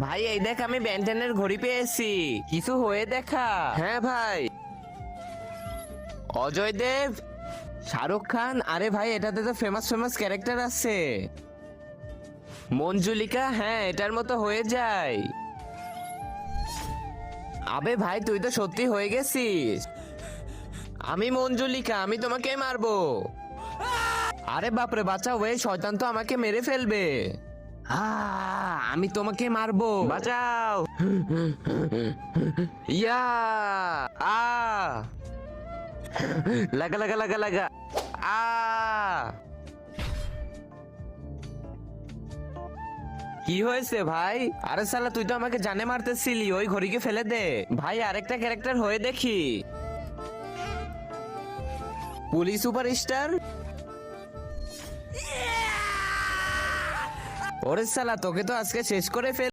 ভাই এই দেখ আমি বেন্টেনের ঘড়ি পেয়েছি, কিছু হয়ে দেখা। হ্যাঁ ভাই। অজয় দেব, শাহরুখ খান, আরে ভাই এটাতে তো ফেমাস ফেমাস ক্যারেক্টার আছে। মঞ্জুলিকা, হ্যাঁ এটার মতো হয়ে যায়। আবে ভাই তুই তো সত্যি হয়ে গেছিস। আমি মঞ্জুলিকা, আমি তোমাকে মারবো। আরে বাপরে বাঁচাও, এই শয়তান তো আমাকে মেরে ফেলবে। আমি তোমাকে মারবো, বাঁচাও। ইয়া আ লাগা লাগা লাগা লাগা আ কি হয়েছে ভাই? আরে সালা তুই তো আমাকে জানে মারতেছিলি, ওই ঘড়িকে ফেলে দে। ভাই আরেকটা ক্যারেক্টার হয়ে দেখি। Police superstar. ওরে সালা তোকে তো আজকে শেষ করে ফেল।